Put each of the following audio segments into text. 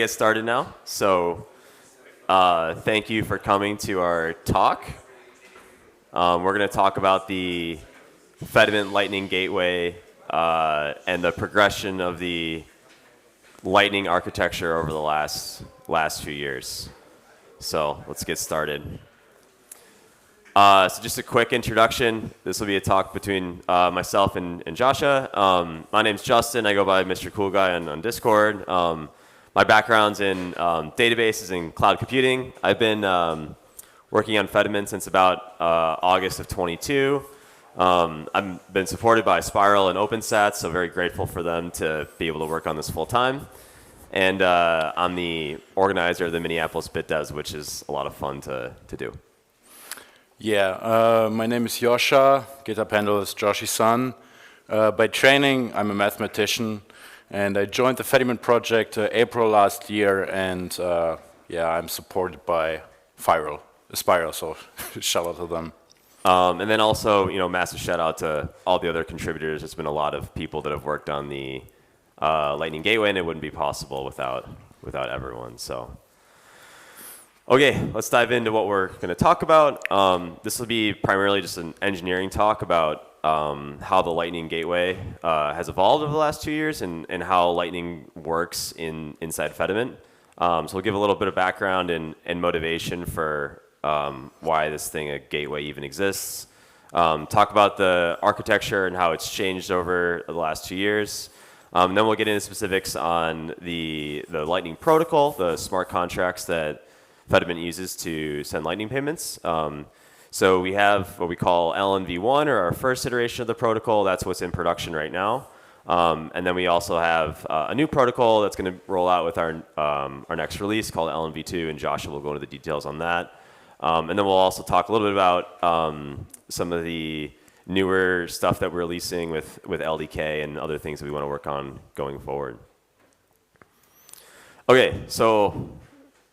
get started now. So thank you for coming to our talk. We're going to talk about the Fedimint Lightning Gateway and the progression of the Lightning architecture over the last few years. So let's get started. So just a quick introduction. This will be a talk between myself and Joshua. My name's Justin. I go by Mr. Cool Guy on Discord. My background's in databases and cloud computing. I've been working on Fedimint since about August of 22. I've been supported by Spiral and OpenSats, so very grateful for them to be able to work on this full time. And I'm the organizer of the Minneapolis BitDevs, which is a lot of fun to do. Yeah, my name is Yosha. GitHub handle is Joshi-san. By training, I'm a mathematician, and I joined the Fedimint project April last year, and yeah, I'm supported by Spiral, so shout out to them. And then also, massive shout out to all the other contributors. There's been a lot of people that have worked on the Lightning Gateway, and it wouldn't be possible without everyone. So. Okay, let's dive into what we're going to talk about. This will be primarily just an engineering talk about how the Lightning Gateway has evolved over the last 2 years and how Lightning works inside Fedimint. So we'll give a little bit of background and motivation for why this thing, a gateway, even exists. Talk about the architecture and how it's changed over the last 2 years. Then we'll get into specifics on the Lightning protocol, the smart contracts that Fedimint uses to send Lightning payments. So we have what we call LNV1, or our first iteration of the protocol. That's what's in production right now. And then we also have a new protocol that's going to roll out with our next release called LNV2, and Joshua will go into the details on that. And then we'll also talk a little bit about some of the newer stuff that we're releasing with LDK and other things that we want to work on going forward. Okay, so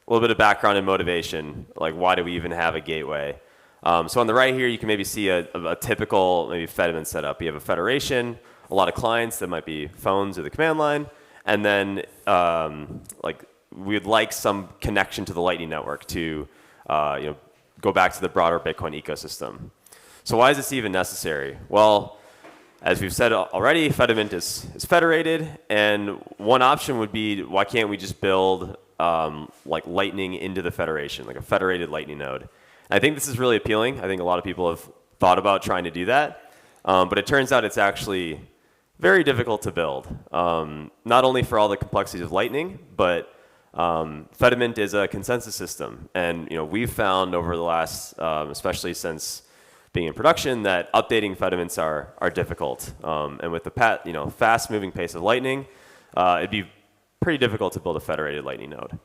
a little bit of background and motivation, like why do we even have a gateway? So on the right here, you can maybe see a typical maybe Fedimint setup. You have a federation, a lot of clients that might be phones or the command line, and then we'd like some connection to the Lightning Network to go back to the broader Bitcoin ecosystem. So why is this even necessary? Well, as we've said already, Fedimint is federated, and one option would be, why can't we just build like Lightning into the federation, like a federated Lightning node? And I think this is really appealing. I think a lot of people have thought about trying to do that, but it turns out it's actually very difficult to build. Not only for all the complexities of Lightning, but Fedimint is a consensus system, and we've found over the last, especially since being in production, that updating Fedimints are difficult. And with the fast-moving pace of Lightning, it'd be pretty difficult to build a federated Lightning node.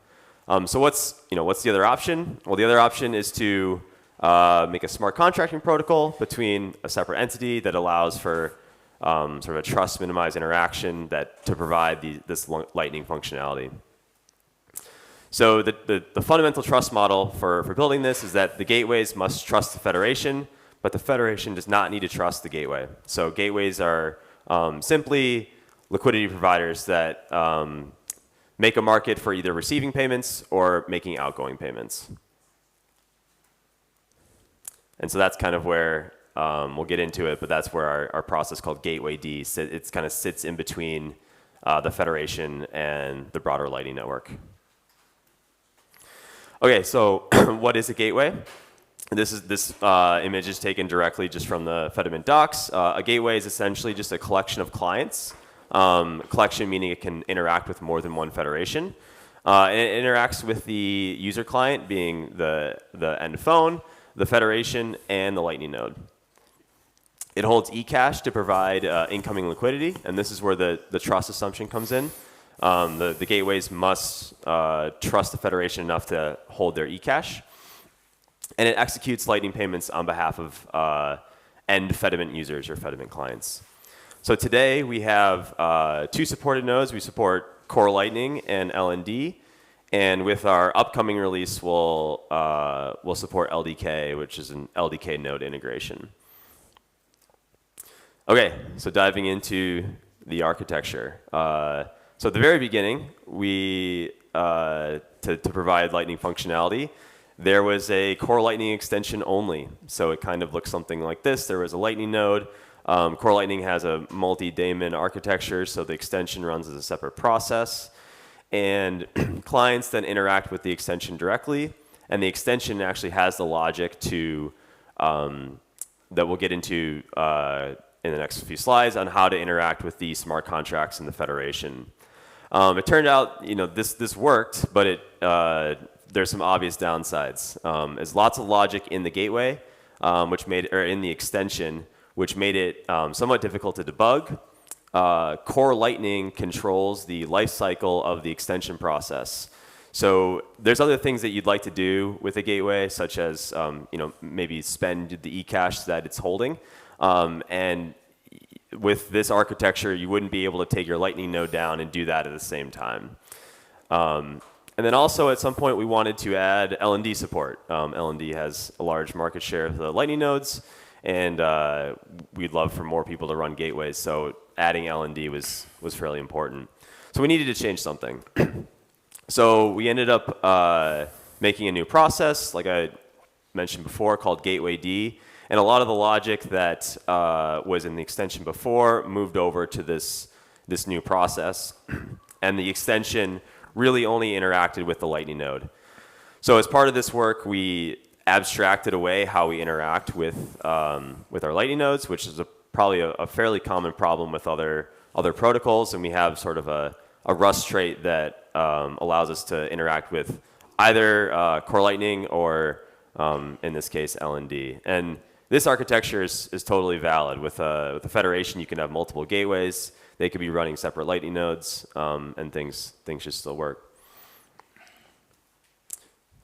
So what's the other option? Well, the other option is to make a smart contracting protocol between a separate entity that allows for sort of a trust minimized interaction to provide this Lightning functionality. So the fundamental trust model for building this is that the gateways must trust the federation, but the federation does not need to trust the gateway. So gateways are simply liquidity providers that make a market for either receiving payments or making outgoing payments. And so that's kind of where, we'll get into it, but that's where our process called Gateway D, it kind of sits in between the federation and the broader Lightning Network. Okay, so what is a gateway? This image is taken directly just from the Fedimint docs. A gateway is essentially just a collection of clients. Collection meaning it can interact with more than one federation. And it interacts with the user client, being the end phone, the federation, and the Lightning node. It holds ecash to provide incoming liquidity, and this is where the trust assumption comes in. The gateways must trust the federation enough to hold their ecash. And it executes Lightning payments on behalf of end Fedimint users or Fedimint clients. So today we have 2 supported nodes. We support Core Lightning and LND. And with our upcoming release, we'll support LDK, which is an LDK-node integration. Okay, so diving into the architecture. So at the very beginning, we to provide Lightning functionality, there was a core Lightning extension only. So it kind of looks something like this. There was a Lightning node. Core Lightning has a multi-daemon architecture, so the extension runs as a separate process. And clients then interact with the extension directly. And the extension actually has the logic to that we'll get into in the next few slides on how to interact with the smart contracts in the federation. It turned out, this worked, but there's some obvious downsides. There's lots of logic in the gateway, in the extension, which made it somewhat difficult to debug. Core Lightning controls the life cycle of the extension process. So there's other things that you'd like to do with a gateway, such as maybe spend the ecash that it's holding. And with this architecture, you wouldn't be able to take your Lightning node down and do that at the same time. And then also at some point we wanted to add LND support. LND has a large market share of the Lightning nodes, and we'd love for more people to run gateways. So adding LND was fairly important. So we needed to change something. So we ended up making a new process, like I mentioned before, called Gateway D. And a lot of the logic that was in the extension before moved over to this new process. And the extension really only interacted with the Lightning node. So as part of this work, we abstracted away how we interact with our Lightning nodes, which is probably a fairly common problem with other protocols. And we have sort of a Rust trait that allows us to interact with either Core Lightning or, in this case, LND. And this architecture is totally valid. With the federation, you can have multiple gateways. They could be running separate Lightning nodes, and things should still work.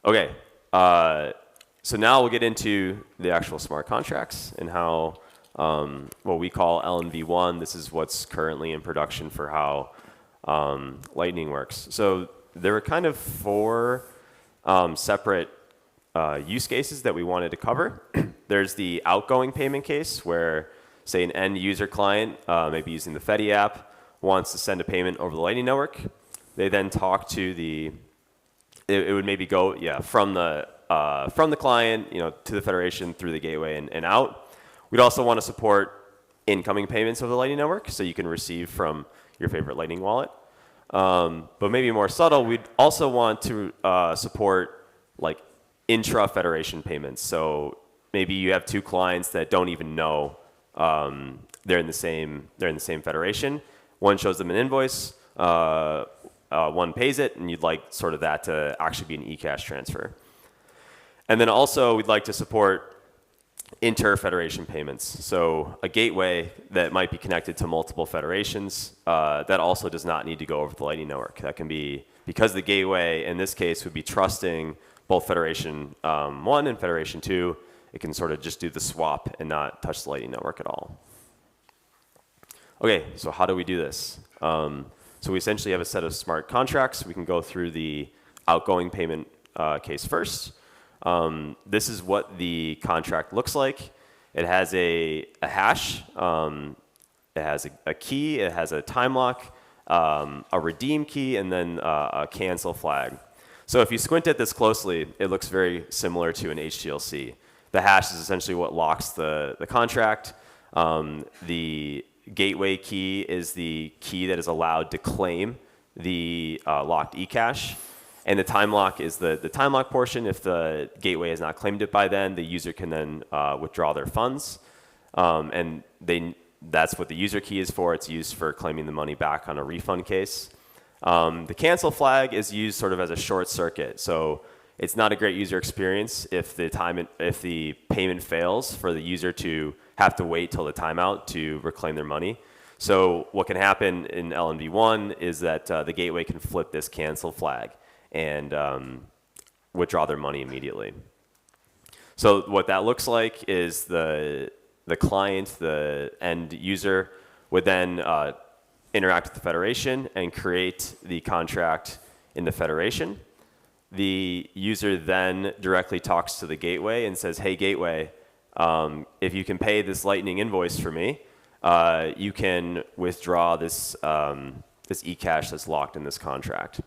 Okay, so now we'll get into the actual smart contracts and how what we call LNV1. This is what's currently in production for how Lightning works. So there were kind of 4 separate use cases that we wanted to cover. There's the outgoing payment case where, say, an end user client, maybe using the Fedi app, wants to send a payment over the Lightning network. They then talk to it would maybe go from the client to the federation through the gateway and out. We'd also want to support incoming payments over the Lightning network, so you can receive from your favorite Lightning wallet. But maybe more subtle, we'd also want to support like intra-federation payments. So maybe you have 2 clients that don't even know they're in the same federation. One shows them an invoice, one pays it, and you'd like sort of that to actually be an ecash transfer. And then also we'd like to support inter-federation payments. So a gateway that might be connected to multiple federations that also does not need to go over the Lightning network. That can be, because the gateway in this case would be trusting both Federation 1 and Federation 2, it can sort of just do the swap and not touch the Lightning network at all. Okay, so how do we do this? So we essentially have a set of smart contracts. We can go through the outgoing payment case first. This is what the contract looks like. It has a hash, it has a key, it has a time lock, a redeem key, and then a cancel flag. So if you squint at this closely, it looks very similar to an HTLC. The hash is essentially what locks the contract. The gateway key is the key that is allowed to claim the locked ecash. And the time lock is the time lock portion. If the gateway has not claimed it by then, the user can then withdraw their funds. And that's what the user key is for. It's used for claiming the money back on a refund case. The cancel flag is used sort of as a short circuit. So it's not a great user experience if the payment fails for the user to have to wait till the timeout to reclaim their money. So what can happen in LNV1 is that the gateway can flip this cancel flag and withdraw their money immediately. So what that looks like is the client, the end user, would then interact with the federation and create the contract in the federation. The user then directly talks to the gateway and says, hey, gateway, if you can pay this Lightning invoice for me, you can withdraw this ecash that's locked in this contract.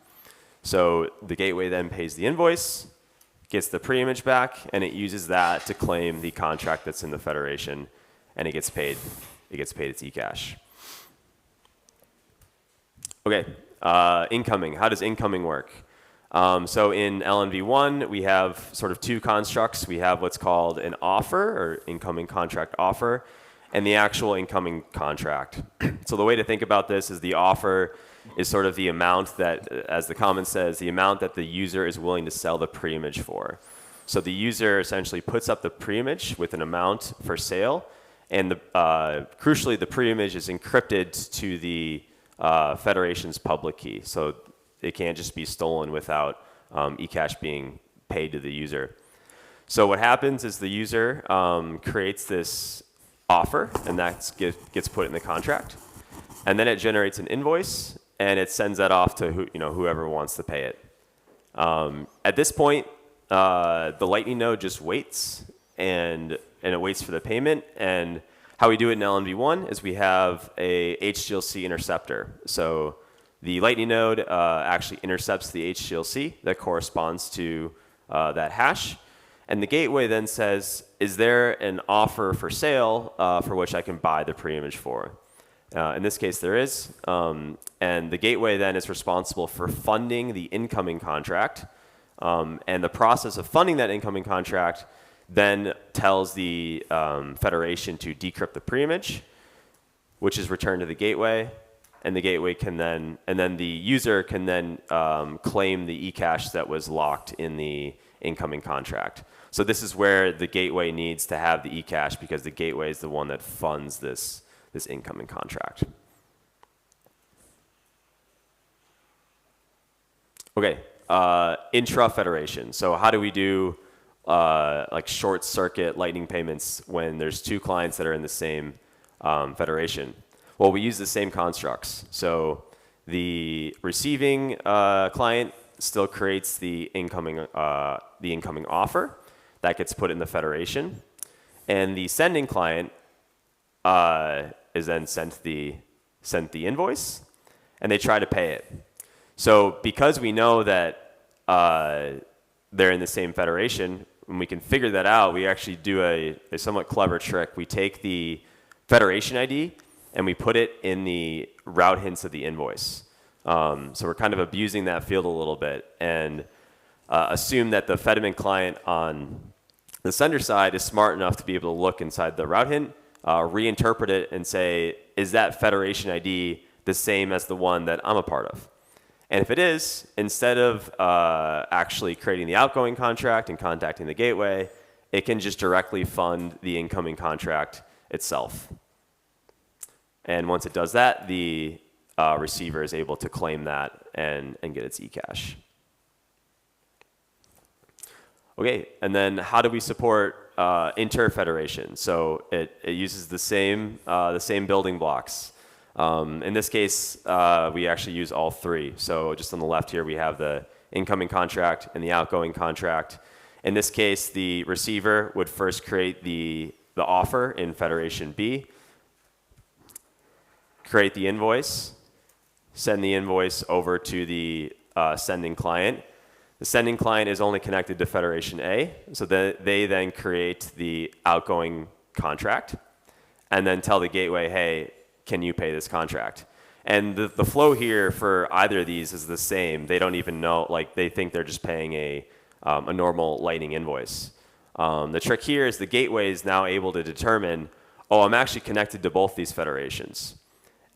So the gateway then pays the invoice, gets the pre-image back, and it uses that to claim the contract that's in the federation, and it gets paid. It gets paid its ecash. Okay, incoming. How does incoming work? So in LNV1, we have sort of two constructs. We have what's called an offer, or incoming contract offer, and the actual incoming contract. So the way to think about this is the offer is sort of the amount that, as the comment says, the amount that the user is willing to sell the pre-image for. So the user essentially puts up the pre-image with an amount for sale, and crucially, the pre-image is encrypted to the federation's public key. So it can't just be stolen without ecash being paid to the user. So what happens is the user creates this offer, and that gets put in the contract. And then it generates an invoice, and it sends that off to whoever wants to pay it. At this point, the Lightning node just waits, and it waits for the payment. And how we do it in LNV1 is we have a HGLC interceptor. So the Lightning node actually intercepts the HGLC that corresponds to that hash. And the gateway then says, is there an offer for sale for which I can buy the pre-image for? In this case, there is. And the gateway then is responsible for funding the incoming contract. And the process of funding that incoming contract then tells the federation to decrypt the pre-image, which is returned to the gateway. And the gateway can then, and then the user can then claim the ecash that was locked in the incoming contract. So this is where the gateway needs to have the ecash, because the gateway is the one that funds this incoming contract. Okay, intra-federation. So how do we do like short circuit lightning payments when there's two clients that are in the same federation? Well, we use the same constructs. So the receiving client still creates the incoming offer that gets put in the federation, and the sending client is then sent the invoice, and they try to pay it. So because we know that they're in the same federation, and we can figure that out, we actually do a somewhat clever trick. We take the federation ID and we put it in the route hints of the invoice. So we're kind of abusing that field a little bit, and assume that the Fedimint client on the sender side is smart enough to be able to look inside the route hint, reinterpret it, and say, is that federation ID the same as the one that I'm a part of? And if it is, instead of actually creating the outgoing contract and contacting the gateway, it can just directly fund the incoming contract itself. And once it does that, the receiver is able to claim that and get its ecash. Okay, and then how do we support inter-federation? So it uses the same building blocks. In this case, we actually use all three. So just on the left here, we have the incoming contract and the outgoing contract. In this case, the receiver would first create the offer in Federation B, create the invoice, send the invoice over to the sending client. The sending client is only connected to Federation A, so they then create the outgoing contract and then tell the gateway, hey, can you pay this contract? And the flow here for either of these is the same. They don't even know, like they think they're just paying a normal Lightning invoice. The trick here is the gateway is now able to determine, oh, I'm actually connected to both these federations.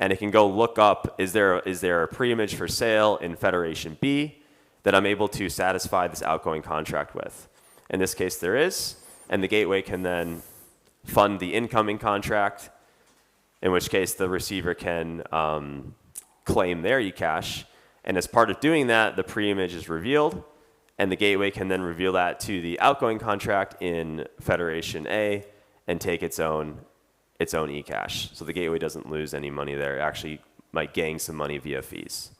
And it can go look up, is there a pre-image for sale in Federation B that I'm able to satisfy this outgoing contract with? In this case, there is, and the gateway can then fund the incoming contract, in which case the receiver can claim their ecash. And as part of doing that, the pre-image is revealed, and the gateway can then reveal that to the outgoing contract in Federation A and take its own ecash. So the gateway doesn't lose any money there. It actually might gain some money via fees.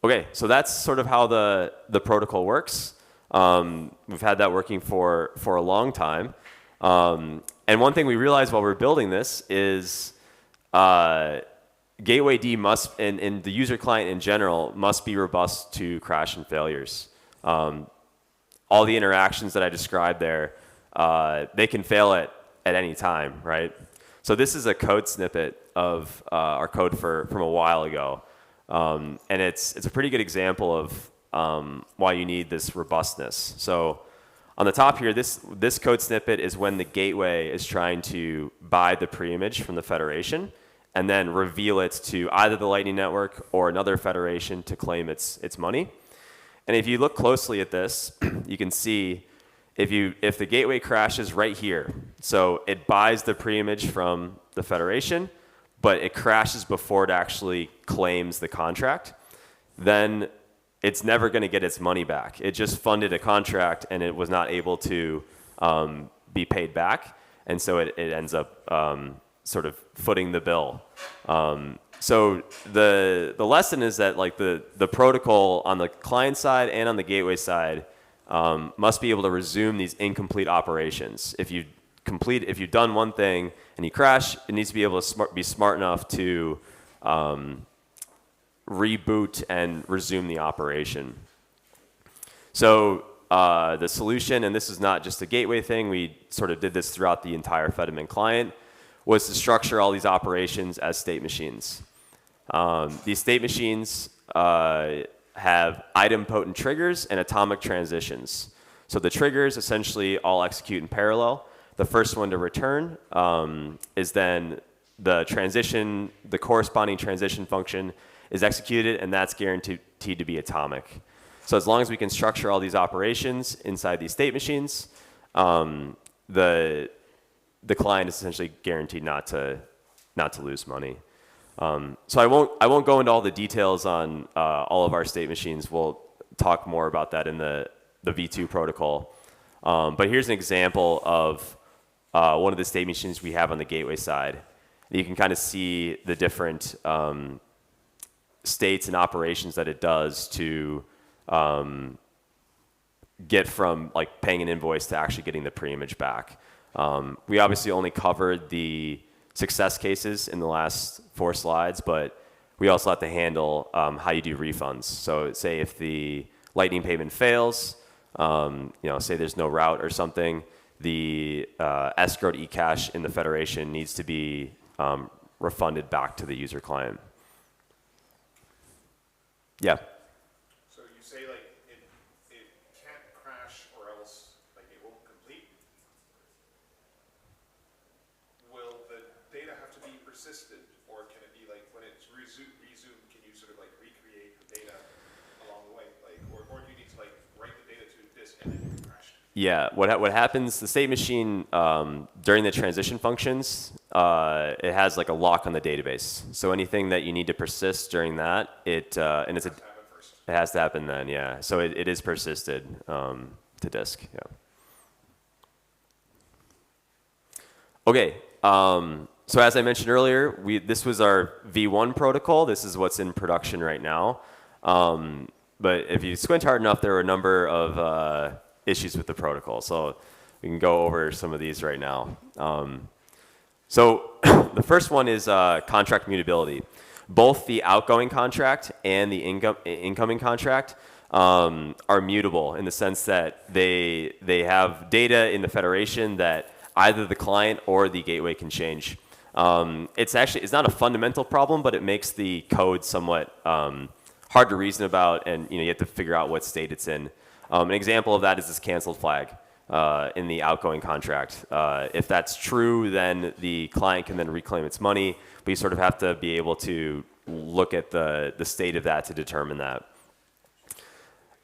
Okay, so that's sort of how the protocol works. We've had that working for a long time. And one thing we realized while we were building this is Gateway D must, and the user client in general, must be robust to crash and failures. All the interactions that I described there, they can fail at any time, right? So this is a code snippet of our code from a while ago. And it's a pretty good example of why you need this robustness. So on the top here, this code snippet is when the gateway is trying to buy the preimage from the federation and then reveal it to either the Lightning Network or another federation to claim its money. And if you look closely at this, you can see if the gateway crashes right here, so it buys the preimage from the federation, but it crashes before it actually claims the contract, then it's never going to get its money back. It just funded a contract and it was not able to be paid back, and so it ends up sort of footing the bill. So the lesson is that like the protocol on the client side and on the gateway side must be able to resume these incomplete operations. If you've done one thing and you crash, it needs to be able to be smart enough to reboot and resume the operation. So the solution, and this is not just a gateway thing, we sort of did this throughout the entire Fedimint client, was to structure all these operations as state machines. These state machines have idempotent triggers and atomic transitions. So the triggers essentially all execute in parallel. The first one to return is then the corresponding transition function is executed, and that's guaranteed to be atomic. So as long as we can structure all these operations inside these state machines, the client is essentially guaranteed not to lose money. So I won't go into all the details on all of our state machines. We'll talk more about that in the V2 protocol. But here's an example of one of the state machines we have on the gateway side. You can kind of see the different states and operations that it does to get from like paying an invoice to actually getting the preimage back. We obviously only covered the success cases in the last 4 slides, but we also have to handle how you do refunds. So say if the Lightning payment fails, say there's no route or something, the escrowed ecash in the federation needs to be refunded back to the user client. Yeah. So you say like it can't crash or else like it won't complete. Will the data have to be persisted, or can it be like when it's resumed, can you sort of like recreate the data along the way, like or do you need to like write the data to disk and then it can crash? Yeah, what happens, the state machine, during the transition functions, it has like a lock on the database. So anything that you need to persist during that, it has to happen then, yeah. So it is persisted to disk, yeah. Okay, so as I mentioned earlier, this was our V1 protocol. This is what's in production right now. But if you squint hard enough, there are a number of issues with the protocol. So we can go over some of these right now. So the first one is contract mutability. Both the outgoing contract and the incoming contract are mutable in the sense that they have data in the federation that either the client or the gateway can change. It's not a fundamental problem, but it makes the code somewhat hard to reason about, and you have to figure out what state it's in. An example of that is this canceled flag in the outgoing contract. If that's true, then the client can then reclaim its money, but you sort of have to be able to look at the state of that to determine that.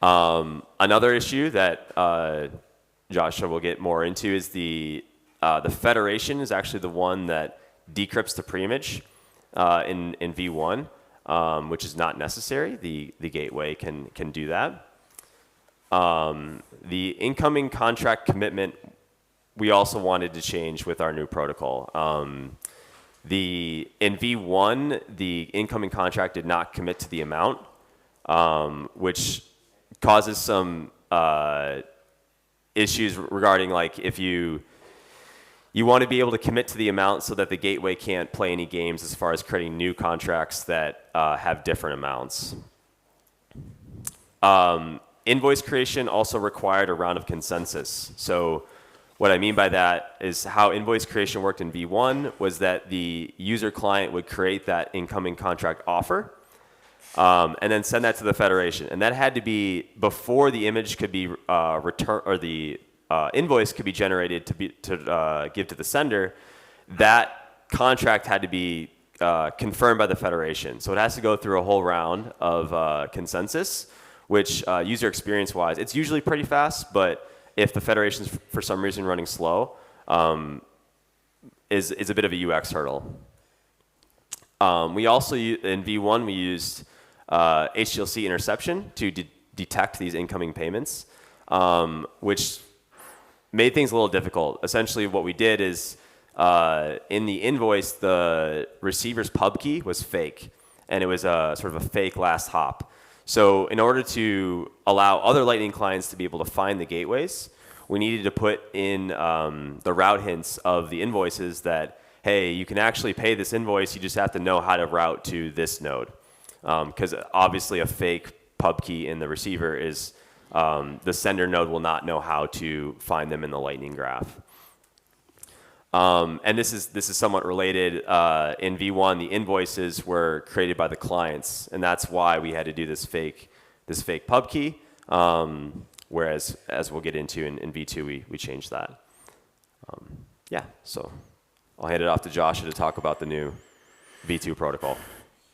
Another issue that Joshua will get more into is the federation is actually the one that decrypts the preimage in V1, which is not necessary. The gateway can do that. The incoming contract commitment, we also wanted to change with our new protocol. In V1, the incoming contract did not commit to the amount, which causes some issues regarding like if you You want to be able to commit to the amount so that the gateway can't play any games as far as creating new contracts that have different amounts. Invoice creation also required a round of consensus. So what I mean by that is how invoice creation worked in V1 was that the user client would create that incoming contract offer and then send that to the federation. And that had to be before the image could be returned, or the invoice could be generated to give to the sender. That contract had to be confirmed by the federation. So it has to go through a whole round of consensus, which user experience-wise, it's usually pretty fast, but if the federation's for some reason running slow, is a bit of a UX hurdle. We also, in V1, we used HTLC interception to detect these incoming payments, which made things a little difficult. Essentially, what we did is in the invoice, the receiver's pub key was fake, and it was sort of a fake last hop. So in order to allow other Lightning clients to be able to find the gateways, we needed to put in the route hints of the invoices that, hey, you can actually pay this invoice, you just have to know how to route to this node. Because obviously a fake pub key in the receiver is, the sender node will not know how to find them in the Lightning graph. And this is somewhat related. In V1, the invoices were created by the clients, and that's why we had to do this fake pub key. Whereas, as we'll get into in V2, we changed that. Yeah, so I'll hand it off to Joshua to talk about the new V2 protocol.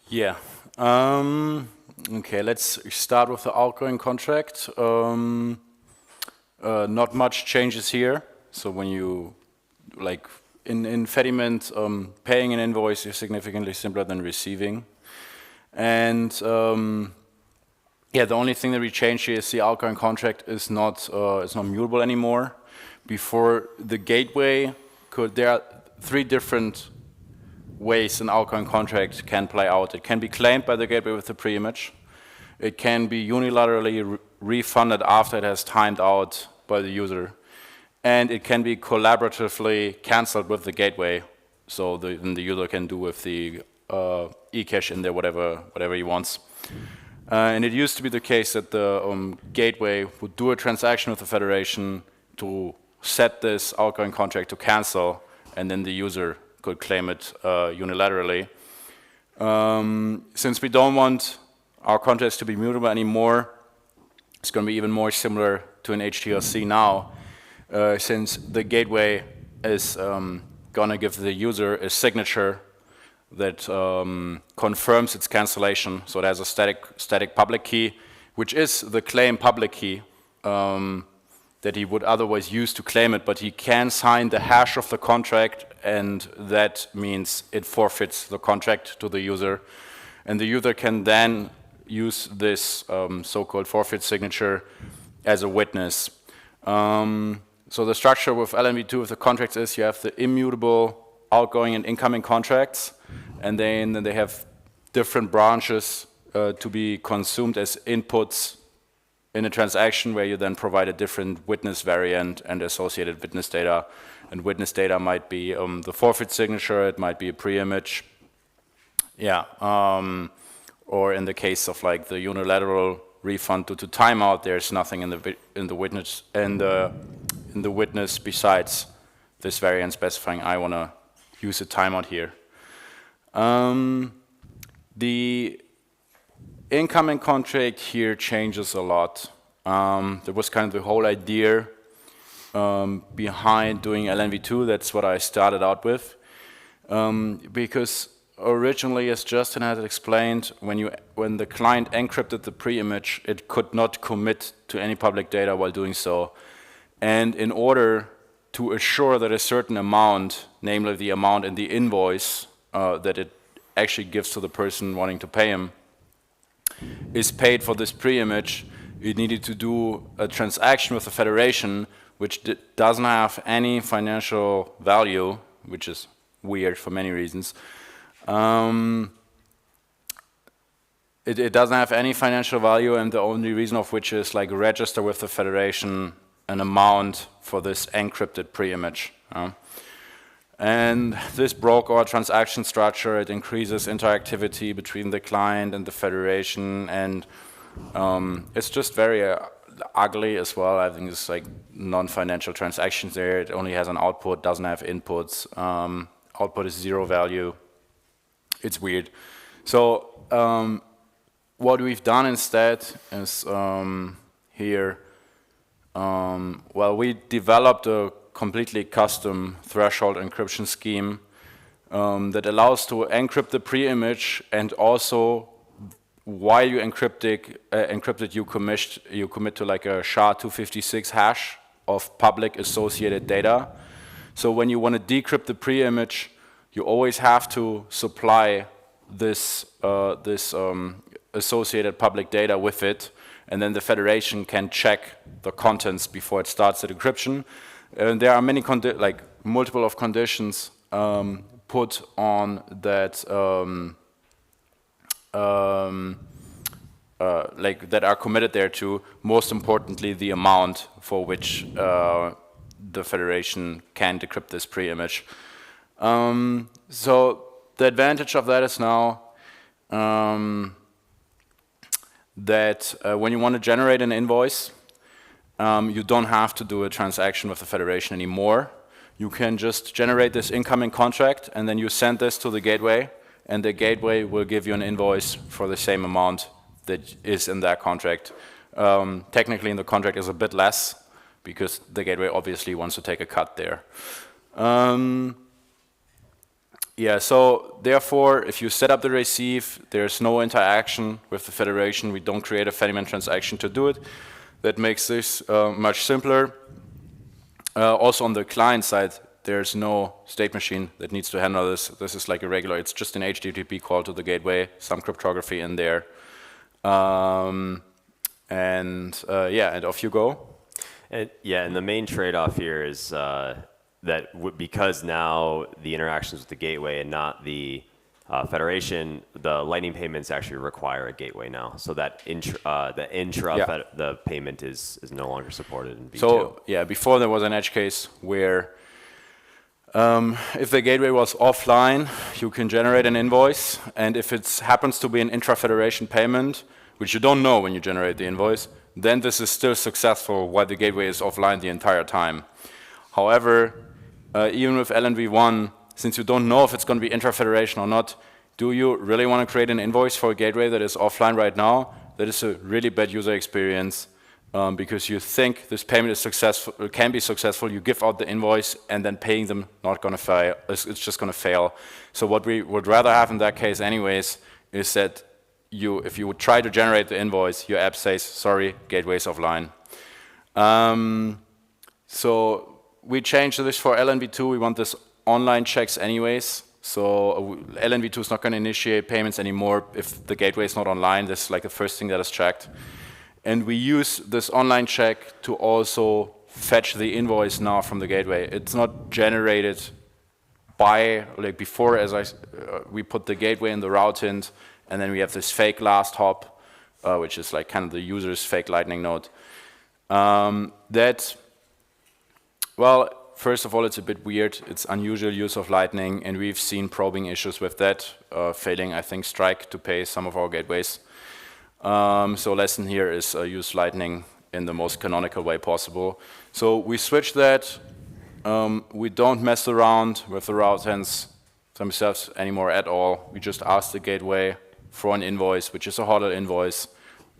Yeah. Okay, let's start with the outgoing contract. Not much changes here. So when you like in Fedimint, paying an invoice is significantly simpler than receiving. And yeah, the only thing that we changed here is the outgoing contract is not mutable anymore. Before the gateway there are 3 different ways an outgoing contract can play out. It can be claimed by the gateway with the pre-image. It can be unilaterally refunded after it has timed out by the user. And it can be collaboratively canceled with the gateway, so then the user can do with the ecash in there whatever he wants. And it used to be the case that the gateway would do a transaction with the federation to set this outgoing contract to cancel, and then the user could claim it unilaterally. Since we don't want our contracts to be mutable anymore, it's going to be even more similar to an HTLC now. Since the gateway is going to give the user a signature that confirms its cancellation. So it has a static public key, which is the claim public key that he would otherwise use to claim it, but he can sign the hash of the contract, and that means it forfeits the contract to the user. And the user can then use this so-called forfeit signature as a witness. So the structure with LNV2 of the contracts is you have the immutable outgoing and incoming contracts, and then they have different branches to be consumed as inputs in a transaction, where you then provide a different witness variant and associated witness data. And witness data might be the forfeit signature, it might be a pre-image. Yeah, or in the case of like the unilateral refund due to timeout, there's nothing in the witness besides this variant specifying I want to use a timeout here. The incoming contract here changes a lot. There was kind of the whole idea behind doing LNV2. That's what I started out with, because originally, as Justin had explained, when the client encrypted the pre-image, it could not commit to any public data while doing so. And in order to assure that a certain amount, namely the amount in the invoice that it actually gives to the person wanting to pay him, is paid for this pre-image, it needed to do a transaction with the federation which doesn't have any financial value, which is weird for many reasons. It doesn't have any financial value, and the only reason of which is like register with the federation an amount for this encrypted pre-image. And this broke our transaction structure. It increases interactivity between the client and the federation, and it's just very ugly as well. I think it's like non-financial transactions there. It only has an output, doesn't have inputs. Output is 0 value. It's weird. So what we've done instead is here, well, we developed a completely custom threshold encryption scheme that allows to encrypt the pre-image, and also while you encrypt it, you commit to like a SHA-256 hash of public associated data. So when you want to decrypt the pre-image, you always have to supply this associated public data with it, and then the federation can check the contents before it starts the decryption. And there are many multiple of conditions put on that that are committed there to. Most importantly, the amount for which the federation can decrypt this pre-image. So the advantage of that is now that when you want to generate an invoice, you don't have to do a transaction with the federation anymore. You can just generate this incoming contract, and then you send this to the gateway, and the gateway will give you an invoice for the same amount that is in that contract. Technically, in the contract is a bit less, because the gateway obviously wants to take a cut there. Yeah, so therefore, if you set up the receive, there's no interaction with the federation. We don't create a Fedimint transaction to do it. That makes this much simpler. Also on the client side, there's no state machine that needs to handle this. This is like a regular, it's just an HTTP call to the gateway, some cryptography in there. Yeah, and off you go. And the main trade-off here is that because now the interactions with the gateway and not the federation, the Lightning payments actually require a gateway now. So that the payment is no longer supported in V2. So yeah, before there was an edge case where if the gateway was offline, you can generate an invoice, and if it happens to be an intra-federation payment, which you don't know when you generate the invoice, then this is still successful while the gateway is offline the entire time. However, even with LNV1, since you don't know if it's going to be intra-federation or not, do you really want to create an invoice for a gateway that is offline right now? That is a really bad user experience because you think this payment is successful, can be successful. You give out the invoice, and then paying them not going to fail. It's just going to fail. So what we would rather have in that case, anyways, is that if you would try to generate the invoice, your app says, "Sorry, gateway's offline." So we changed this for LNV2. We want this online checks anyways. So LNV2 is not going to initiate payments anymore if the gateway is not online. This is like the first thing that is checked. And we use this online check to also fetch the invoice now from the gateway. It's not generated by, like before, we put the gateway in the route hint, and then we have this fake last hop, which is like kind of the user's fake Lightning node. Well, first of all, it's a bit weird. It's unusual use of Lightning, and we've seen probing issues with that, failing, I think, Strike to pay some of our gateways. So lesson here is use Lightning in the most canonical way possible. So we switch that. We don't mess around with the route hints themselves anymore at all. We just ask the gateway for an invoice, which is a HODL invoice.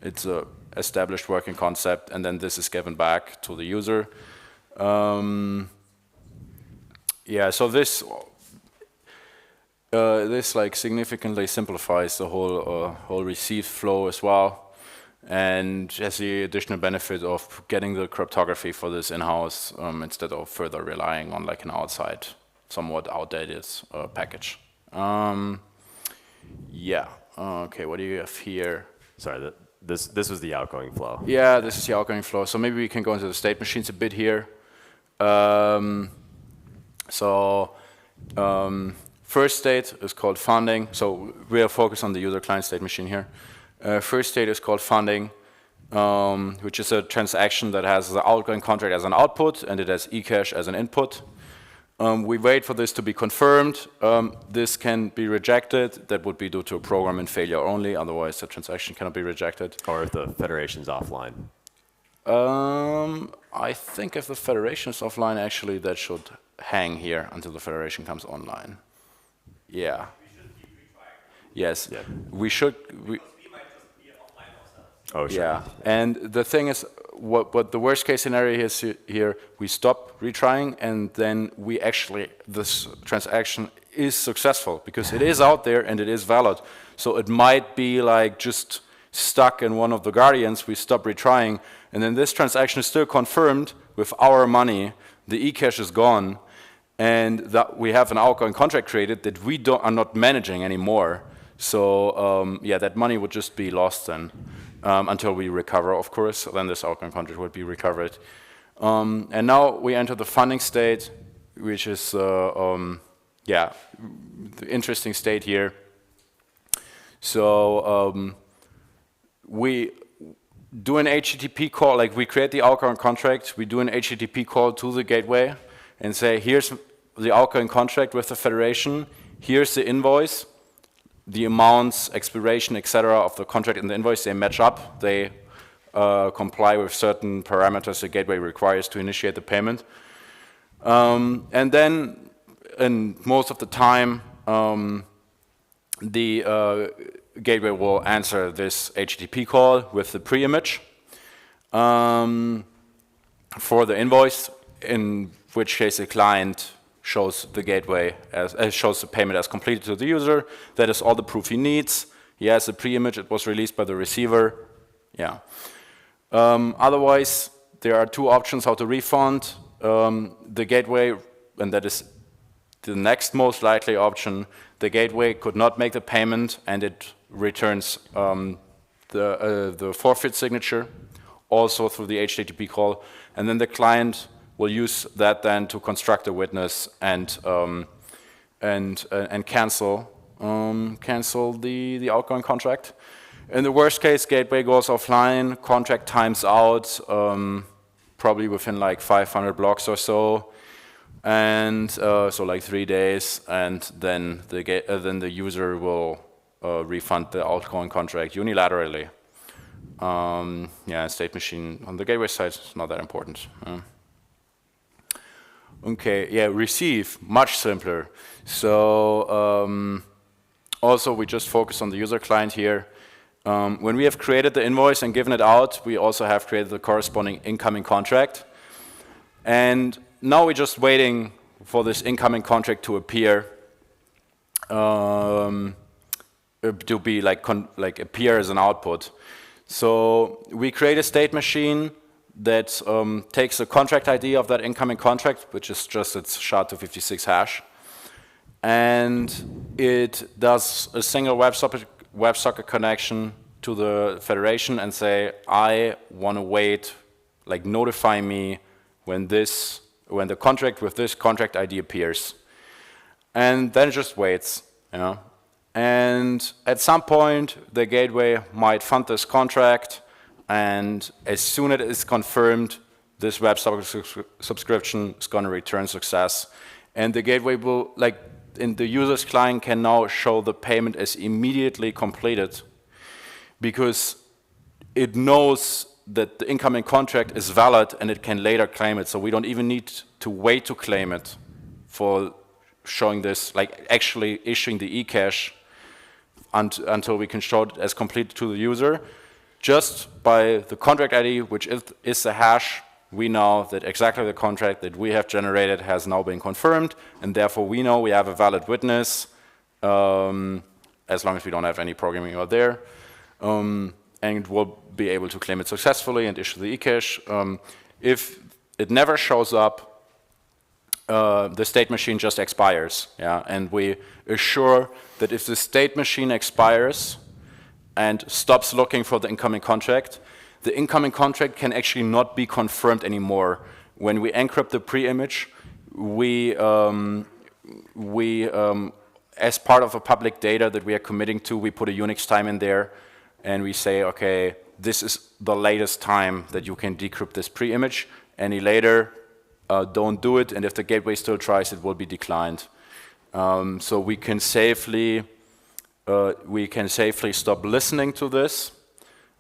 It's an established working concept, and then this is given back to the user. Yeah, so this like significantly simplifies the whole receive flow as well, and has the additional benefit of getting the cryptography for this in-house instead of further relying on like an outside, somewhat outdated package. Yeah. Okay. What do you have here? Sorry, this was the outgoing flow. Yeah, this is the outgoing flow. So maybe we can go into the state machines a bit here. First state is called funding. So we are focused on the user client state machine here. First state is called funding, which is a transaction that has the outgoing contract as an output, and it has ecash as an input. We wait for this to be confirmed. This can be rejected. That would be due to a programming failure only. Otherwise, the transaction cannot be rejected. Or if the federation's offline. I think if the federation is offline, actually, that should hang here until the federation comes online. Yeah. Yes. Yeah. We should. Oh, sure. Yeah. And the thing is, what the worst case scenario is here, we stop retrying, and then we actually, this transaction is successful because it is out there and it is valid. So it might be like just stuck in one of the guardians, we stop retrying, and then this transaction is still confirmed with our money, the ecash is gone, and that we have an outgoing contract created that we are not managing anymore. So yeah, that money would just be lost then. Until we recover, of course, then this outgoing contract would be recovered. And now we enter the funding state, which is, yeah, the interesting state here. So we do an HTTP call, like we create the outgoing contract, we do an HTTP call to the gateway and say, here's the outgoing contract with the federation, here's the invoice, the amounts, expiration, etc. of the contract in the invoice, they match up. They comply with certain parameters the gateway requires to initiate the payment. And then, in most of the time, the gateway will answer this HTTP call with the pre-image for the invoice, in which case the client shows the gateway as shows the payment as completed to the user. That is all the proof he needs. He has a pre-image. It was released by the receiver. Yeah. Otherwise, there are two options how to refund the gateway, and that is the next most likely option. The gateway could not make the payment, and it returns the forfeit signature, also through the HTTP call, and then the client will use that then to construct a witness and cancel the outgoing contract. In the worst case, gateway goes offline, contract times out, probably within like 500 blocks or so, and so like 3 days, and then the user will refund the outgoing contract unilaterally. Yeah, state machine on the gateway side is not that important. Okay, yeah, receive, much simpler. So also we just focus on the user client here. When we have created the invoice and given it out, we also have created the corresponding incoming contract. And now we're just waiting for this incoming contract to appear, to be like appear as an output. So we create a state machine that takes the contract ID of that incoming contract, which is just its SHA-256 hash, and it does a single WebSocket connection to the federation and say, I want to wait, like notify me when the contract with this contract ID appears, and then it just waits, you know. And at some point, the gateway might fund this contract. And as soon as it is confirmed, this web subscription is going to return success. And the gateway will, like, in the user's client can now show the payment as immediately completed because it knows that the incoming contract is valid and it can later claim it. So we don't even need to wait to claim it for showing this, like actually issuing the ecash until we can show it as completed to the user. Just by the contract ID, which is the hash, we know that exactly the contract that we have generated has now been confirmed, and therefore we know we have a valid witness, as long as we don't have any programming out there, and we'll be able to claim it successfully and issue the ecash. If it never shows up, the state machine just expires, yeah, and we assure that if the state machine expires and stops looking for the incoming contract, the incoming contract can actually not be confirmed anymore. When we encrypt the pre-image, we as part of a public data that we are committing to, we put a Unix time in there, and we say, okay, this is the latest time that you can decrypt this pre-image. Any later, don't do it, and if the gateway still tries, it will be declined. So we can safely stop listening to this,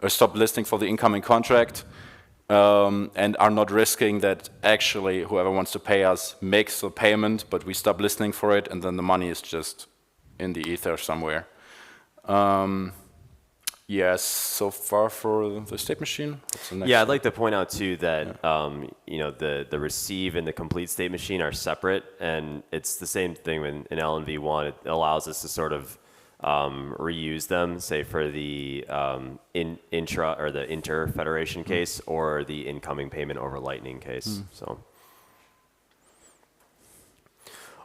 or stop listening for the incoming contract, and are not risking that actually whoever wants to pay us makes the payment, but we stop listening for it, and then the money is just in the ether somewhere. Yes, so far for the state machine. What's the next Yeah, I'd one? like to point out too that the receive and the complete state machine are separate, and it's the same thing in LNV1. It allows us to sort of reuse them, say for the intra or the inter federation case or the incoming payment over Lightning case. So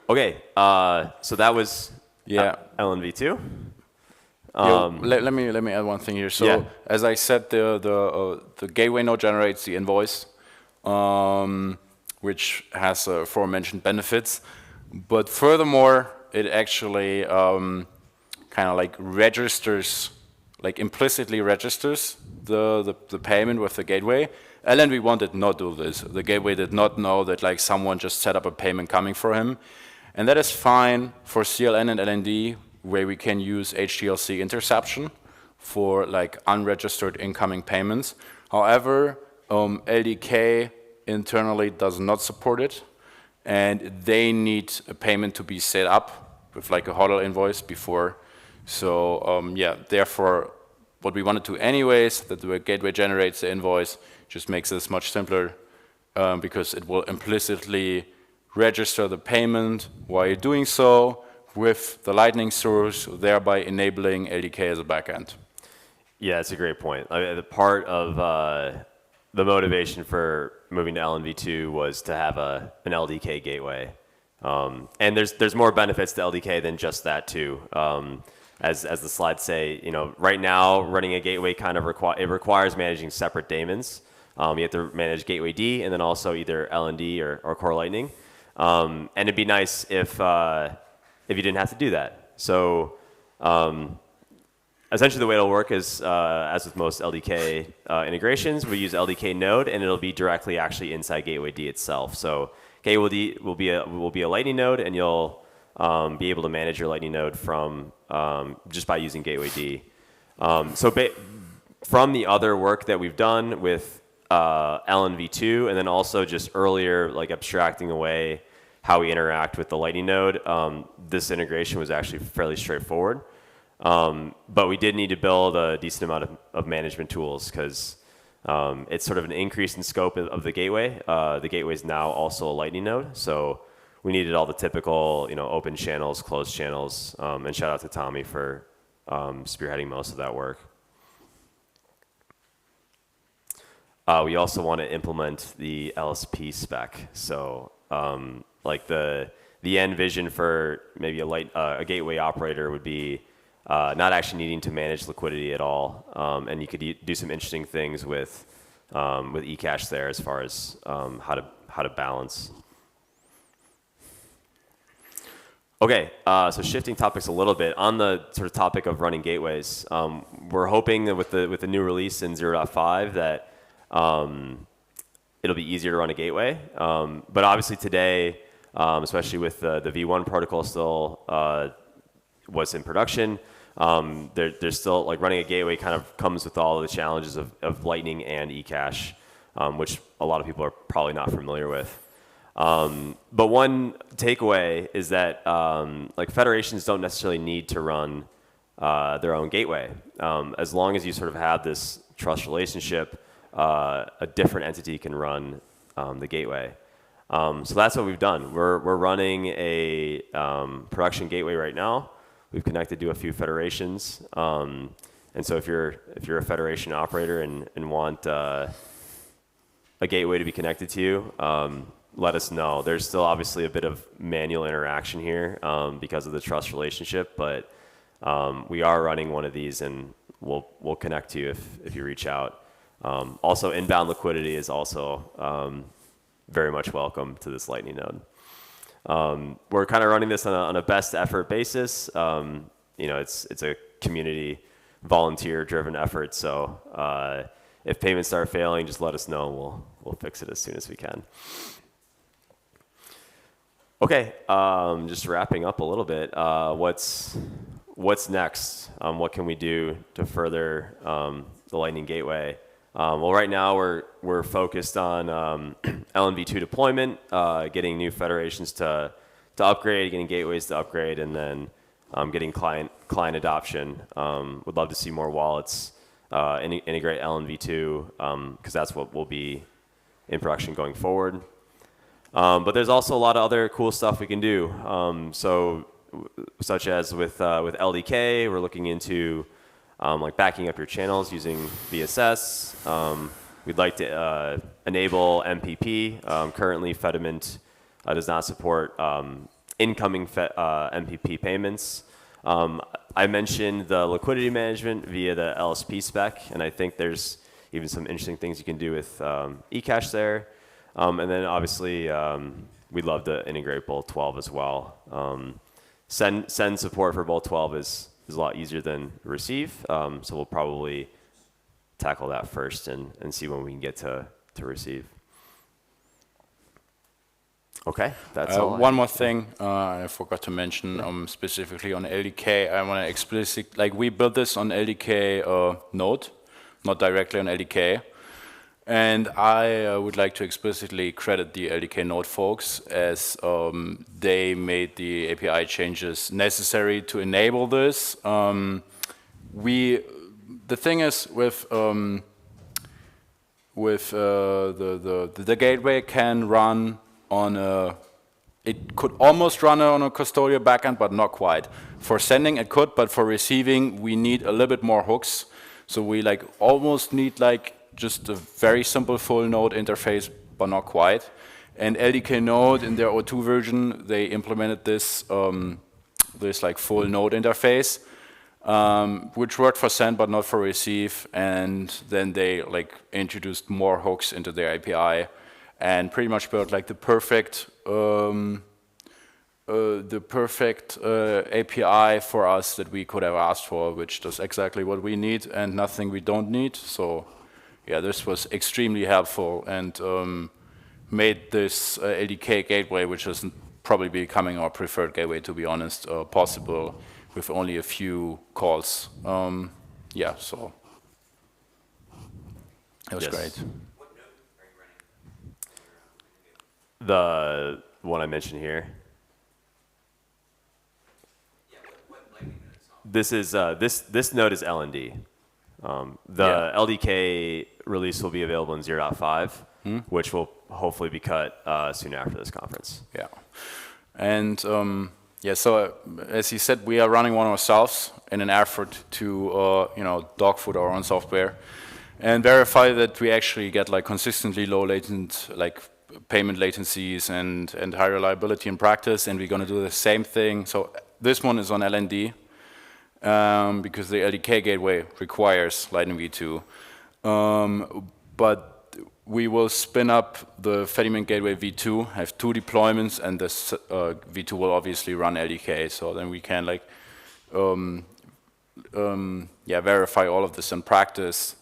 okay, so that was LNV2. Let me add one thing here. So as I said, the gateway node generates the invoice, which has aforementioned benefits. But furthermore, it actually kind of like registers, like implicitly registers the payment with the gateway. LNV1 did not do this. The gateway did not know that like someone just set up a payment coming for him, and that is fine for CLN and LND, where we can use HTLC interception for like unregistered incoming payments. However, LDK internally does not support it, and they need a payment to be set up with like a HODL invoice before. So yeah, therefore, what we want to do anyways, that the gateway generates the invoice, just makes this much simpler because it will implicitly register the payment while you're doing so with the Lightning source, thereby enabling LDK as a backend. Yeah, that's a great point. The part of the motivation for moving to LNV2 was to have an LDK gateway. And there's more benefits to LDK than just that too. As the slides say, right now running a gateway kind of requires managing separate daemons. You have to manage gateway D and then also either LND or core Lightning. And it'd be nice if you didn't have to do that. So essentially the way it'll work is, as with most LDK integrations, we use LDK-node, and it'll be directly actually inside gateway D itself. So gateway D will be a Lightning node, and you'll be able to manage your Lightning node from just by using gateway D. From the other work that we've done with LNV2, and then also just earlier, like abstracting away how we interact with the Lightning node, this integration was actually fairly straightforward. But we did need to build a decent amount of management tools because it's sort of an increase in scope of the gateway. The gateway is now also a Lightning node, so we needed all the typical, open channels, closed channels, and shout out to Tommy for spearheading most of that work. We also want to implement the LSP spec, so like the end vision for maybe a gateway operator would be not actually needing to manage liquidity at all, and you could do some interesting things with ecash there as far as how to balance. Okay, so shifting topics a little bit on the sort of topic of running gateways, we're hoping that with the new release in 0.5 that it'll be easier to run a gateway, but obviously today. Especially with the V1 protocol still was in production. There's still, like running a gateway kind of comes with all the challenges of Lightning and ecash, which a lot of people are probably not familiar with. But one takeaway is that like federations don't necessarily need to run their own gateway. As long as you sort of have this trust relationship, a different entity can run the gateway. So that's what we've done. We're running a production gateway right now. We've connected to a few federations, and so if you're a federation operator and want a gateway to be connected to you, let us know. There's still obviously a bit of manual interaction here because of the trust relationship, but we are running one of these, and we'll connect to you if you reach out. Also, inbound liquidity is also very much welcome to this Lightning node. We're kind of running this on a best effort basis. It's a community volunteer driven effort. So if payments start failing, just let us know and we'll fix it as soon as we can. Okay, just wrapping up a little bit. What's next? What can we do to further the Lightning Gateway? Well, right now we're focused on LNV2 deployment, getting new federations to upgrade, getting gateways to upgrade, and then getting client adoption. Would love to see more wallets integrate LNV2 because that's what will be in production going forward. But there's also a lot of other cool stuff we can do. Such as with LDK, we're looking into like backing up your channels using VSS. We'd like to enable MPP. Currently, Fedimint does not support incoming MPP payments. I mentioned the liquidity management via the LSP spec, and I think there's even some interesting things you can do with ecash there. And then obviously, we'd love to integrate Bolt 12 as well. Send support for Bolt 12 is a lot easier than receive, so we'll probably tackle that first and see when we can get to receive. Okay, that's all. One more thing I forgot to mention specifically on LDK. I want to explicit, like we built this on LDK-node, not directly on LDK. And I would like to explicitly credit the LDK-node folks as they made the API changes necessary to enable this. The thing is with the gateway can run on it could almost run on a custodial backend, but not quite. For sending it could, but for receiving we need a little bit more hooks. So we like almost need like just a very simple full node interface, but not quite. And LDK-node in their 0.2 version, they implemented this this like full node interface, which worked for send but not for receive. And then they like introduced more hooks into their API, and pretty much built like the perfect API for us that we could have asked for, which does exactly what we need and nothing we don't need. So yeah, this was extremely helpful and made this LDK gateway, which is probably becoming our preferred gateway, to be honest, possible with only a few calls. Yeah, so it was great. What node are you running? The one I mentioned here. Yeah, what Lightning node is on? This is this node is LND. The LDK release will be available in 0.5, which will hopefully be cut soon after this conference. Yeah, and yeah. So as you said, we are running one ourselves in an effort to dogfood our own software and verify that we actually get like consistently low latent like payment latencies and high reliability in practice. And we're going to do the same thing. So this one is on LND. Because the LDK gateway requires Lightning V2. But we will spin up the Fedimint Gateway V2, have 2 deployments, and this V2 will obviously run LDK. So then we can like, verify all of this in practice,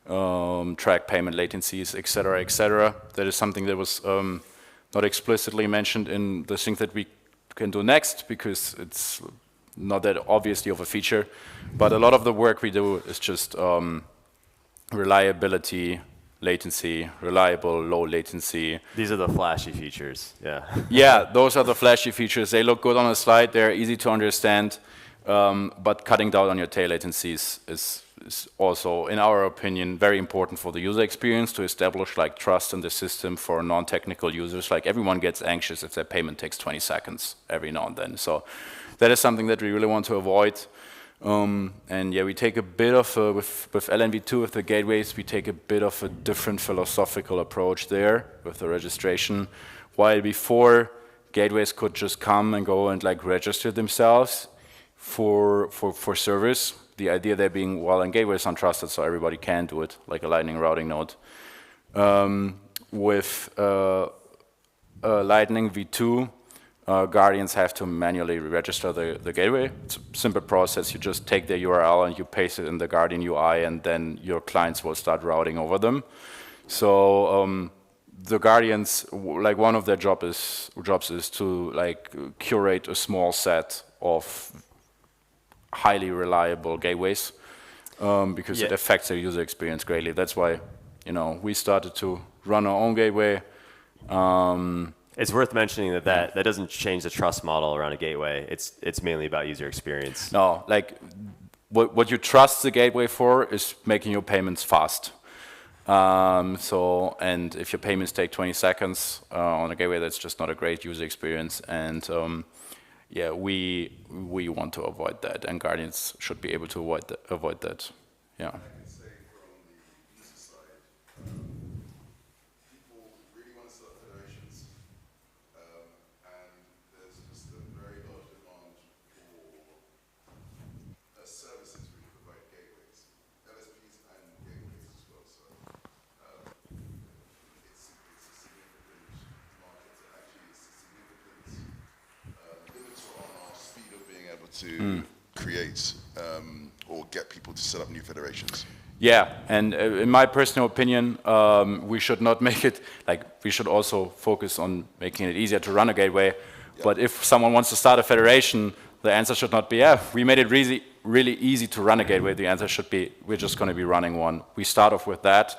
track payment latencies, et cetera, et cetera. That is something that was not explicitly mentioned in the thing that we can do next, because it's not that obviously of a feature, but a lot of the work we do is just reliability, latency, reliable, low latency. These are the flashy features, yeah. Yeah, those are the flashy features. They look good on a slide, they're easy to understand, but cutting down on your tail latencies is also, in our opinion, very important for the user experience to establish like trust in the system for non-technical users. Like everyone gets anxious if their payment takes 20 seconds every now and then. So that is something that we really want to avoid. And yeah, we take a bit of, with LNV2, with the gateways, we take a bit of a different philosophical approach there with the registration. While before, gateways could just come and go and like register themselves for service. The idea there being, well, and gateways are untrusted, so everybody can do it, like a Lightning routing node. With Lightning V2, guardians have to manually register the gateway. It's a simple process. You just take the URL and you paste it in the Guardian UI, and then your clients will start routing over them. So the guardians, like one of their jobs is to like curate a small set of highly reliable gateways because it affects their user experience greatly. That's why, you know, we started to run our own gateway. It's worth mentioning that doesn't change the trust model around a gateway. It's mainly about user experience. No, like what you trust the gateway for is making your payments fast. And if your payments take 20 seconds on a gateway, that's just not a great user experience. And yeah, we want to avoid that, and guardians should be able to avoid that. Yeah. To create or get people to set up new federations. Yeah, and in my personal opinion, we should not make it, like, we should also focus on making it easier to run a gateway. Yeah. But if someone wants to start a federation, the answer should not be, yeah, we made it really easy to run a gateway. The answer should be, we're just going to be running one. We start off with that,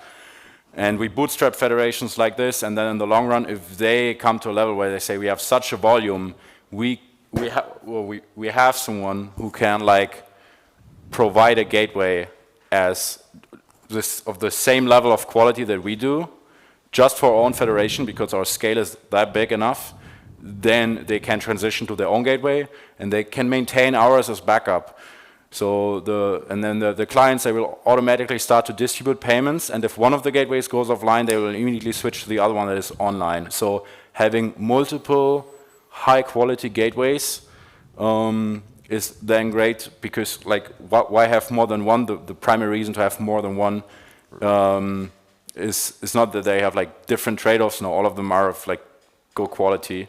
and we bootstrap federations like this, and then in the long run, if they come to a level where they say we have such a volume, we have someone who can like provide a gateway as this of the same level of quality that we do, just for our own federation, because our scale is that big enough. Then they can transition to their own gateway, and they can maintain ours as backup. So the clients, they will automatically start to distribute payments, and if one of the gateways goes offline, they will immediately switch to the other one that is online. So having multiple high-quality gateways is then great, because like why have more than one? The primary reason to have more than one is not that they have like different trade-offs. No, all of them are of like good quality,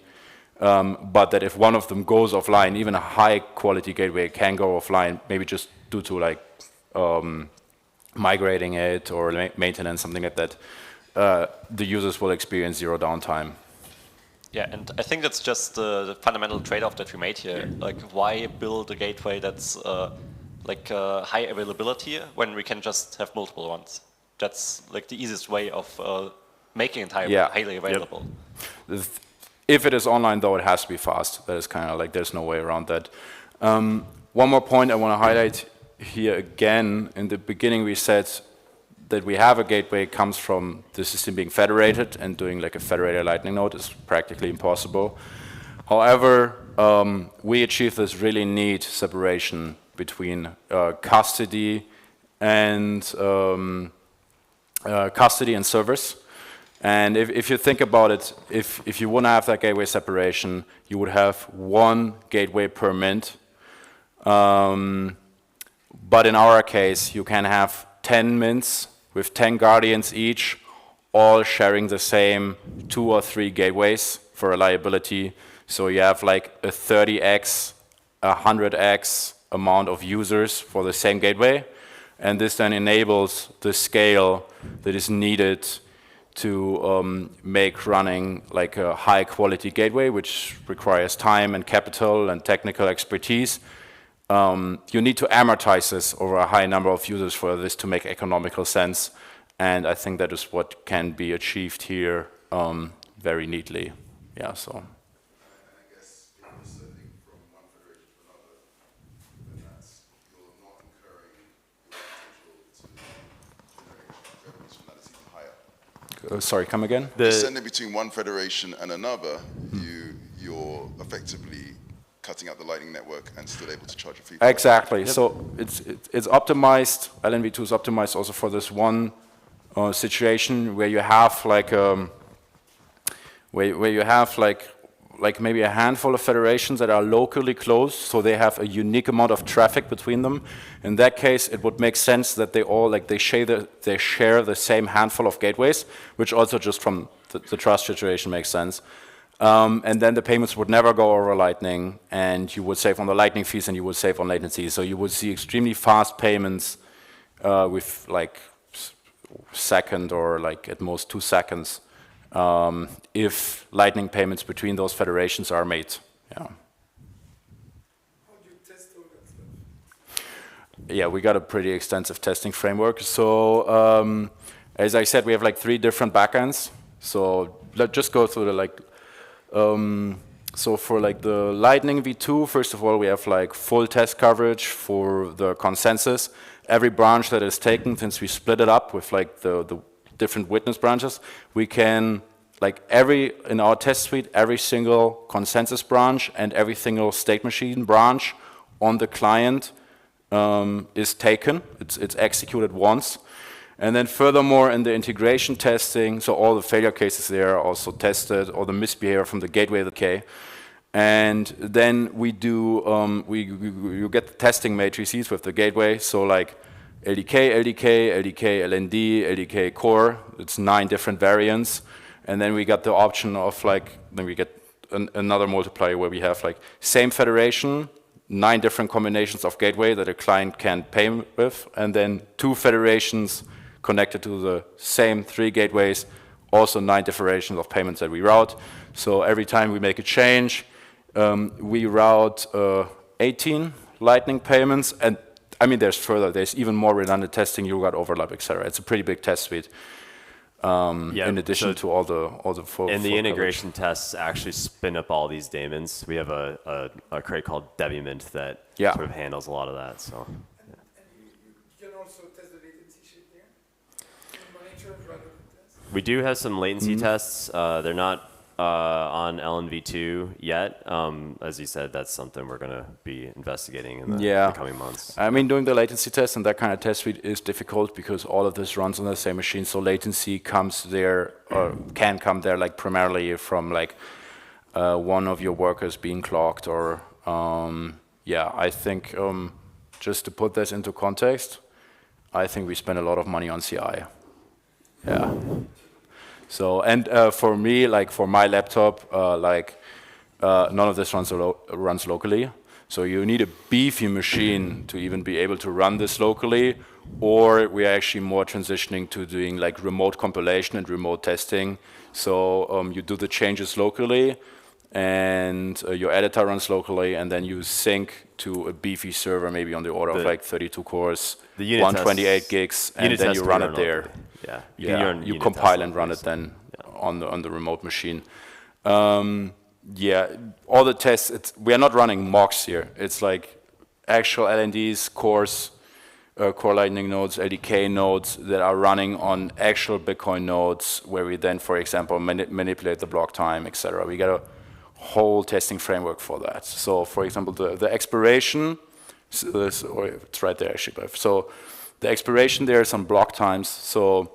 but that if one of them goes offline, even a high-quality gateway can go offline, maybe just due to like migrating it or maintenance, something like that. The users will experience zero downtime. Yeah, and I think that's just the fundamental trade-off that we made here. Yeah. Like, why build a gateway that's high availability when we can just have multiple ones? That's like the easiest way of making it highly available. Yep. If it is online, though, it has to be fast. That is kind of like, there's no way around that. One more point I want to highlight here again. In the beginning, we said that we have a gateway comes from the system being federated, and doing like a federated Lightning node is practically impossible. However, we achieve this really neat separation between custody and servers. And if you think about it, if you want to have that gateway separation, you would have one gateway per mint. But in our case, you can have 10 mints with 10 guardians each, all sharing the same 2 or 3 gateways for reliability. So you have like a 30x, 100x amount of users for the same gateway. And this then enables the scale that is needed to make running like a high quality gateway, which requires time and capital and technical expertise. You need to amortize this over a high number of users for this to make economical sense. And I think that is what can be achieved here very neatly. Yeah, so. And I guess if you're sending from one federation to another, then that's, you're not incurring the potential to generate revenues from that is even higher. Sorry, come again? Sending between one federation and another, you're effectively cutting out the Lightning network and still able to charge a fee. Exactly. Yep. So it's optimized. LNV2 is optimized also for this one situation where you have like where you have like maybe a handful of federations that are locally close, so they have a unique amount of traffic between them. In that case, it would make sense that they all they share the same handful of gateways, which also just from the trust situation makes sense. And then the payments would never go over Lightning, and you would save on the Lightning fees and you would save on latency. So you would see extremely fast payments with like second or like at most 2 seconds. if Lightning payments between those federations are made. Yeah. Yeah, we got a pretty extensive testing framework. So as I said, we have like 3 different backends. So let's just go through the like. So for like the Lightning v2, first of all, we have like full test coverage for the consensus. Every branch that is taken, since we split it up with like the different witness branches, we can like in our test suite, every single consensus branch and every single state machine branch on the client is taken. It's executed once. And then furthermore, in the integration testing, so all the failure cases there are also tested, or the misbehavior from the gateway LDK. And then we do, you get the testing matrices with the gateway, so like LDK, LND, LDK core, it's 9 different variants. And then we got the option of like, then we get another multiplier where we have like same federation, 9 different combinations of gateway that a client can pay with, and then 2 federations connected to the same 3 gateways, also 9 different variations of payments that we route. So every time we make a change, we route 18 Lightning payments, and I mean there's even more redundant testing, you got overlap, etc. It's a pretty big test suite. In addition to all the full. And the full integration coverage. tests actually spin up all these daemons. We have a crate called Fedimint that sort of handles a lot of that. So. And you can also test the latency shit there? Monitor rather than test? We do have some latency tests. They're not on LNV2 yet. As you said, that's something we're going to be investigating in the coming months. I mean, doing the latency test and that kind of test suite is difficult because all of this runs on the same machine. So latency comes there, or can come there, like primarily from like one of your workers being clocked, or I think just to put this into context, I think we spend a lot of money on CI. Yeah. So, and for me, like for my laptop, none of this runs locally. So you need a beefy machine to even be able to run this locally, or we are actually more transitioning to doing like remote compilation and remote testing. So you do the changes locally, and your editor runs locally, and then you sync to a beefy server, maybe on the order of like 32 cores, 128 gigs, and then you run it there. You compile and run it then on the remote machine. All the tests, we are not running mocks here. It's like actual LNDs, cores, core Lightning nodes, LDK nodes that are running on actual Bitcoin nodes, where we then, for example, manipulate the block time, etc. We got a whole testing framework for that. So, for example, the expiration, it's right there actually. So the expiration there is on block times. So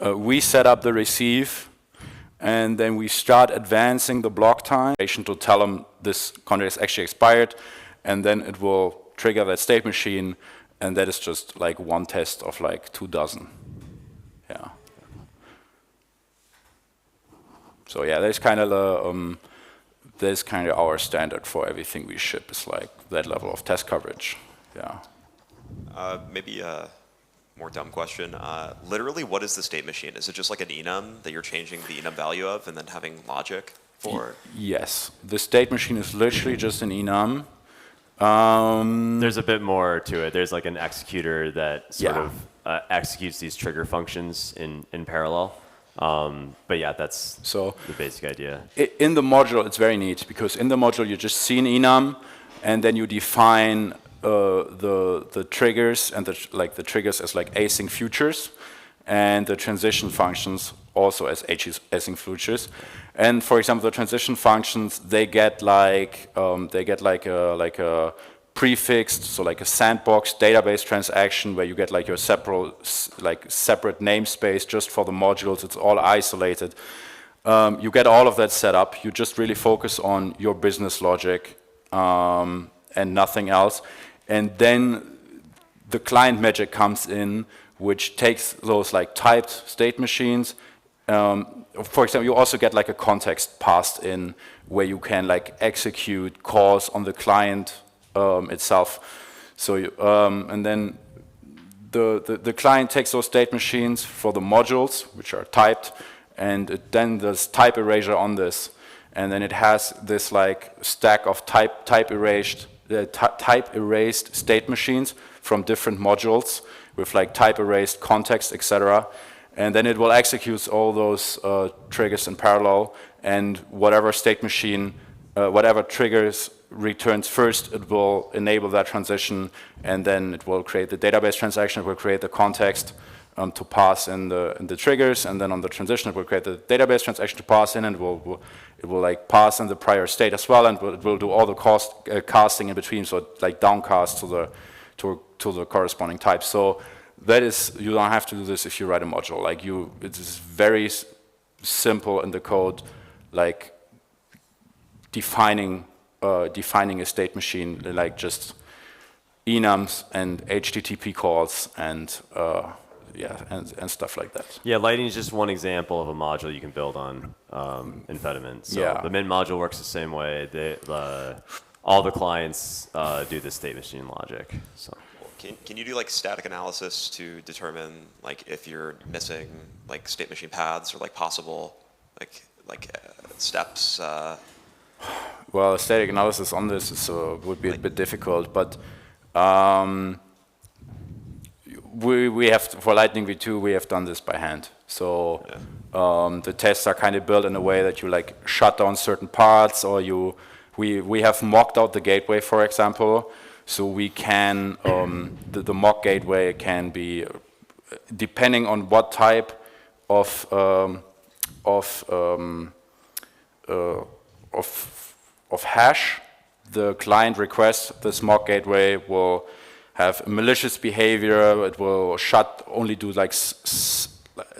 we set up the receive, and then we start advancing the block time to tell them this contract is actually expired, and then it will trigger that state machine, and that is just like one test of like 24. Yeah. So yeah, that's kind of our standard for everything we ship, is like that level of test coverage. Yeah. Maybe a more dumb question. Literally, what is the state machine? Is it just like an enum that you're changing the enum value of and then having logic for? Yes, the state machine is literally just an enum. There's a bit more to it. There's like an executor that sort of executes these trigger functions in parallel. But yeah, that's the basic idea. In the module, it's very neat, because in the module you just see an enum, and then you define the triggers, and the triggers as like async futures, and the transition functions also as async futures. And for example, the transition functions, they get like a prefixed, so like a sandbox database transaction where you get like your separate namespace just for the modules. It's all isolated. You get all of that set up. You just really focus on your business logic and nothing else. And then the client magic comes in, which takes those like typed state machines. For example, you also get like a context passed in where you can like execute calls on the client itself. So and then the client takes those state machines for the modules, which are typed, and then there's type erasure on this, and then it has this like stack of type erased state machines from different modules with like type erased context, etc. And then it will execute all those triggers in parallel, and whatever state machine, whatever triggers returns first, it will enable that transition, and then it will create the database transaction, it will create the context to pass in the triggers, and then on the transition it will create the database transaction to pass in, and it will like pass in the prior state as well, and it will do all the casting in between, so it like downcast to the corresponding type. So that is, you don't have to do this if you write a module. Like it is very simple in the code, like defining a state machine, like just enums and HTTP calls and yeah, and stuff like that. Yeah, Lightning is just one example of a module you can build on in Fedimint. So Yeah. the Mint module works the same way. All the clients do the state machine logic. So. Can you do like static analysis to determine like if you're missing like state machine paths or like possible steps? Well, static analysis on this is, would be a bit difficult, but we have for Lightning V2 we have done this by hand. So the tests are kind of built in a way that you like shut down certain parts, or we have mocked out the gateway, for example. So we can the mock gateway can be, depending on what type of hash the client requests, this mock gateway will have malicious behavior. It will only do like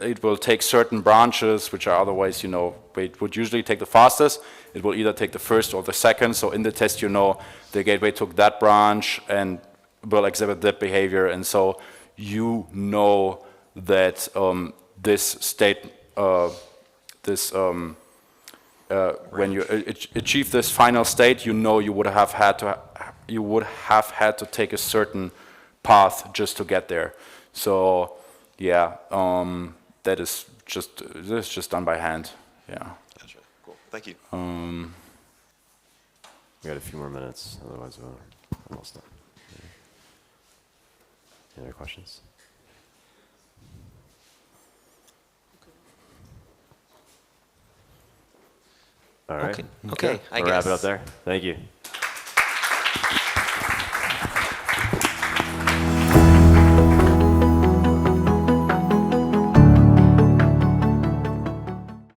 it will take certain branches which are otherwise, you know, it would usually take the fastest. It will either take the first or the second. So in the test, you know, the gateway took that branch and will exhibit that behavior, and so you know that this state, when you achieve this final state, you know you would have had to take a certain path just to get there. So yeah, this is just done by hand. Yeah. Gotcha. Cool. Thank you. We got a few more minutes, otherwise we're almost done. Any other questions? All right. Okay. I We'll wrap it guess. up there. Thank you.